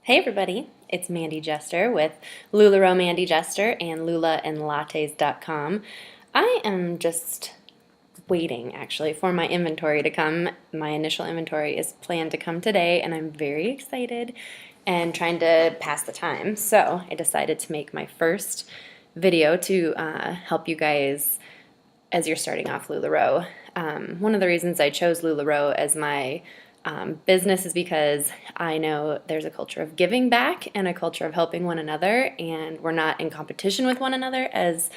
Hey everybody, it's Mandy Jester with Lularoe Mandy Jester and lulaandlattes.com. I am just waiting actually for my inventory to come. My initial inventory is planned to come today and I'm very excited and trying to pass the time. So I decided to make my first video to help you guys as you're starting off Lularoe. One of the reasons I chose Lularoe as my business is because I know there's a culture of giving back and a culture of helping one another, and we're not in competition with one another as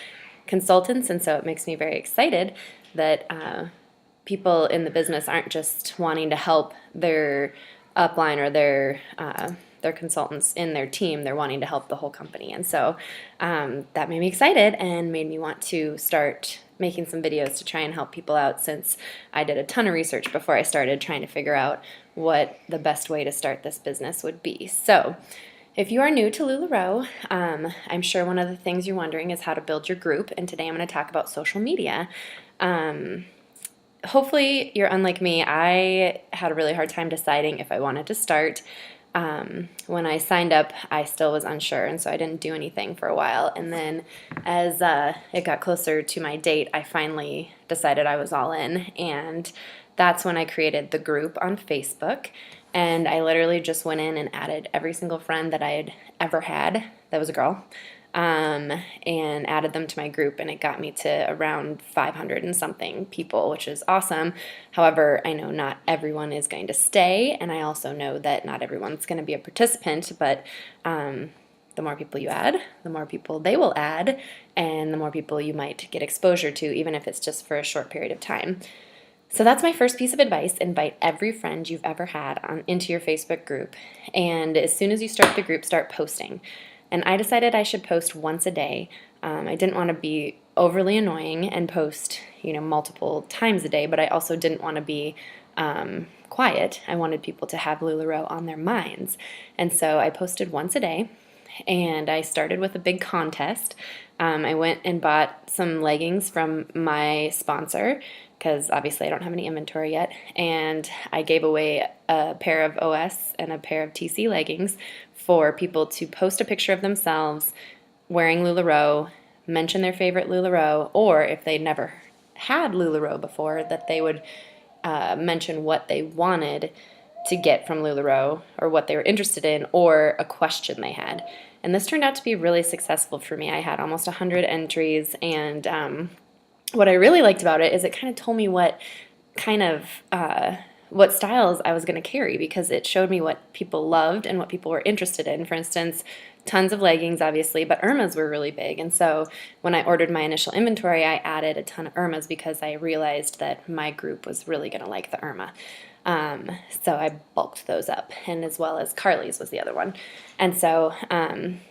consultants, and so it makes me very excited that people in the business aren't just wanting to help their upline or their consultants in their team. They're wanting to help the whole company, and so that made me excited and made me want to start making some videos to try and help people out, since I did a ton of research before I started trying to figure out what the best way to start this business would be. So if you are new to Lularoe, I'm sure one of the things you're wondering is how to build your group, and today I'm going to talk about social media. Hopefully you're unlike me. I had a really hard time deciding if I wanted to start. When I signed up, I still was unsure, and so I didn't do anything for a while. And then as it got closer to my date, I finally decided I was all in, and that's when I created the group on Facebook. And I literally just went in and added every single friend that I had ever had that was a girl, and added them to my group, and it got me to around 500 and something people, which is awesome. However, I know not everyone is going to stay, and I also know that not everyone's going to be a participant, but the more people you add, the more people they will add, and the more people you might get exposure to, even if it's just for a short period of time. So that's my first piece of advice. Invite every friend you've ever had into your Facebook group, and as soon as you start the group, start posting. And I decided I should post once a day. I didn't want to be overly annoying and post, multiple times a day, but I also didn't want to be quiet. I wanted people to have Lularoe on their minds. And so I posted once a day, and I started with a big contest. I went and bought some leggings from my sponsor, because obviously I don't have any inventory yet, and I gave away a pair of OS and a pair of TC leggings for people to post a picture of themselves wearing Lularoe, mention their favorite Lularoe, or if they'd never had Lularoe before, that they would mention what they wanted to get from Lularoe, or what they were interested in, or a question they had. And this turned out to be really successful for me. I had almost 100 entries, and what I really liked about it is it kind of told me what kind of what styles I was going to carry, because it showed me what people loved and what people were interested in. For instance, tons of leggings, obviously, but Irmas were really big. And so when I ordered my initial inventory, I added a ton of Irmas because I realized that my group was really going to like the Irma. So I bulked those up, and as well as Carly's was the other one. And so,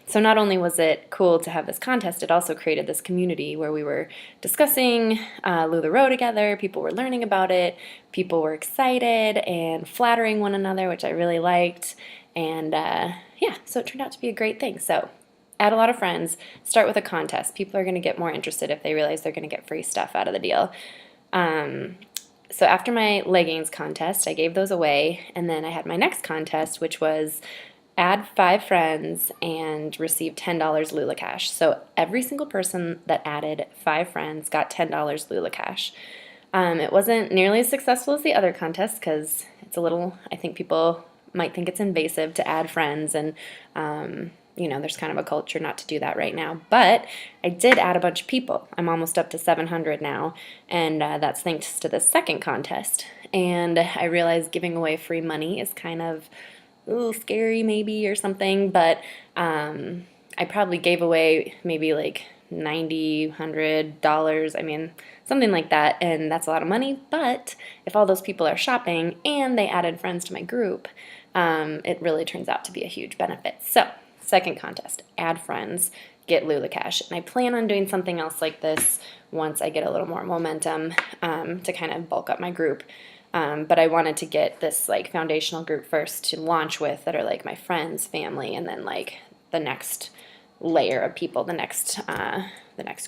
so not only was it cool to have this contest, it also created this community where we were discussing Lularoe together. People were learning about it. People were excited and flattering one another, which I really liked. And yeah, so it turned out to be a great thing. So add a lot of friends, start with a contest. People are going to get more interested if they realize they're going to get free stuff out of the deal. So after my leggings contest, I gave those away, and then I had my next contest, which was add 5 friends and receive $10 Lula Cash. So every single person that added 5 friends got $10 Lula Cash. It wasn't nearly as successful as the other contests, because it's a little, I think people might think it's invasive to add friends, and there's kind of a culture not to do that right now. But I did add a bunch of people. I'm almost up to 700 now, and that's thanks to the second contest. And I realized giving away free money is kind of scary maybe or something, but I probably gave away maybe like $90, $100, I mean, something like that, and that's a lot of money. But if all those people are shopping and they added friends to my group, it really turns out to be a huge benefit. So second contest, add friends, get Lula Cash. And I plan on doing something else like this once I get a little more momentum to kind of bulk up my group. But I wanted to get this like foundational group first to launch with, that are like my friends, family, and then like the next layer of people, the next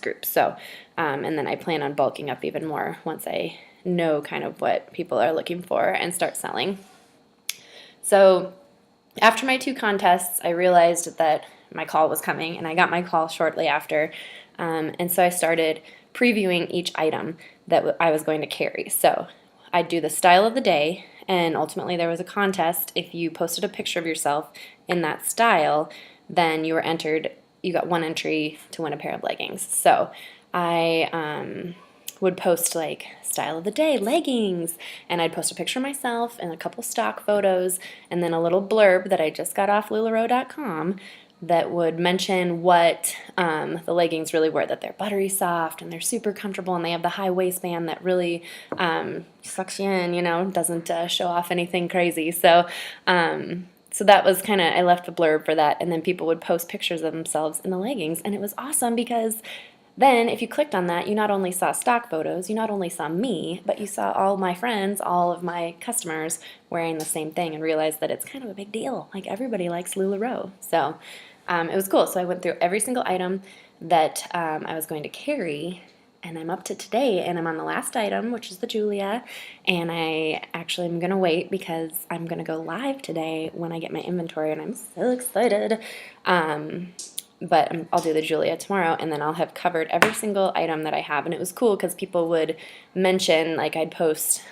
group. So, and then I plan on bulking up even more once I know kind of what people are looking for and start selling. So After my 2 contests, I realized that my call was coming, and I got my call shortly after. And so I started previewing each item that I was going to carry. So I'd do the style of the day, and ultimately there was a contest. If you posted a picture of yourself in that style, then you were entered, you got 1 entry to win a pair of leggings. So I would post like style of the day, leggings, and I'd post a picture of myself and a couple stock photos and then a little blurb that I just got off Lularoe.com that would mention what the leggings really were, that they're buttery soft and they're super comfortable and they have the high waistband that really sucks you in, doesn't show off anything crazy. So that was kind of, I left the blurb for that, and then people would post pictures of themselves in the leggings, and it was awesome because then, if you clicked on that, you not only saw stock photos, you not only saw me, but you saw all my friends, all of my customers wearing the same thing and realized that it's kind of a big deal. Like, everybody likes Lularoe. So it was cool. So I went through every single item that I was going to carry, and I'm up to today, and I'm on the last item, which is the Julia, and I actually am going to wait because I'm going to go live today when I get my inventory, and I'm so excited. But I'll do the Julia tomorrow, and then I'll have covered every single item that I have. And it was cool because people would mention, like I'd post,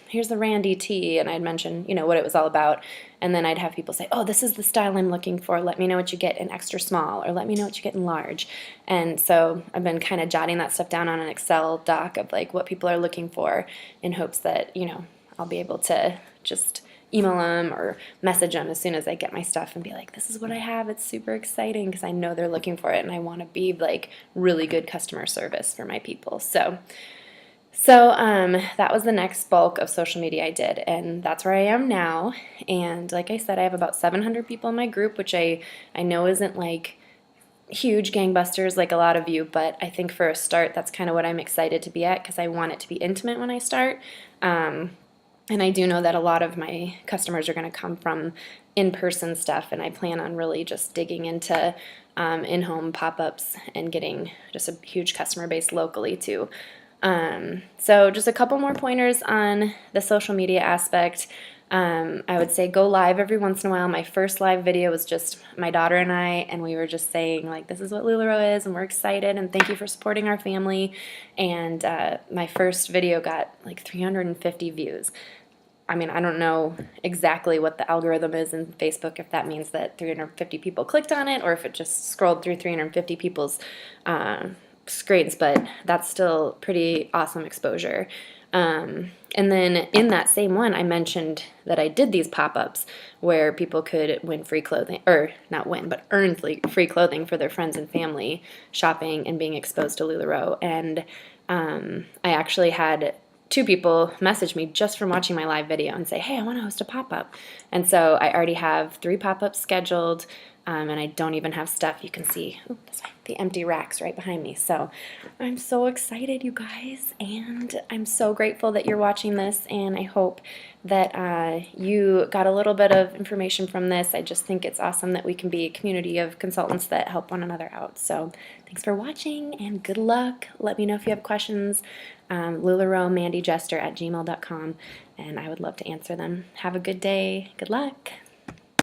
here's the Randy tee, and I'd mention, what it was all about. And then I'd have people say, oh, this is the style I'm looking for. Let me know what you get in extra small, or let me know what you get in large. And so I've been kind of jotting that stuff down on an Excel doc of like what people are looking for in hopes that, I'll be able to just email them or message them as soon as I get my stuff and be like, this is what I have. It's super exciting because I know they're looking for it and I want to be like really good customer service for my people. So that was the next bulk of social media I did, and that's where I am now. And like I said, I have about 700 people in my group, which I know isn't like huge gangbusters like a lot of you, but I think for a start, that's kind of what I'm excited to be at because I want it to be intimate when I start. And I do know that a lot of my customers are going to come from in-person stuff, and I plan on really just digging into in-home pop-ups and getting just a huge customer base locally too. So just a couple more pointers on the social media aspect. I would say go live every once in a while. My first live video was just my daughter and I, and we were just saying like, this is what Lularoe is, and we're excited, and thank you for supporting our family. And my first video got like 350 views. I mean, I don't know exactly what the algorithm is in Facebook, if that means that 350 people clicked on it or if it just scrolled through 350 people's screens, but that's still pretty awesome exposure. And then in that same one, I mentioned that I did these pop-ups where people could win free clothing, or not win, but earn free clothing for their friends and family shopping and being exposed to Lularoe. And I actually had 2 people message me just from watching my live video and say, hey, I want to host a pop-up. And so I already have 3 pop-ups scheduled, and I don't even have stuff. You can see the empty racks right behind me. So I'm so excited, you guys, and I'm so grateful that you're watching this, and I hope that you got a little bit of information from this. I just think it's awesome that we can be a community of consultants that help one another out. So thanks for watching, and good luck. Let me know if you have questions. Lularoe Mandy Jester at gmail.com, and I would love to answer them. Have a good day. Good luck.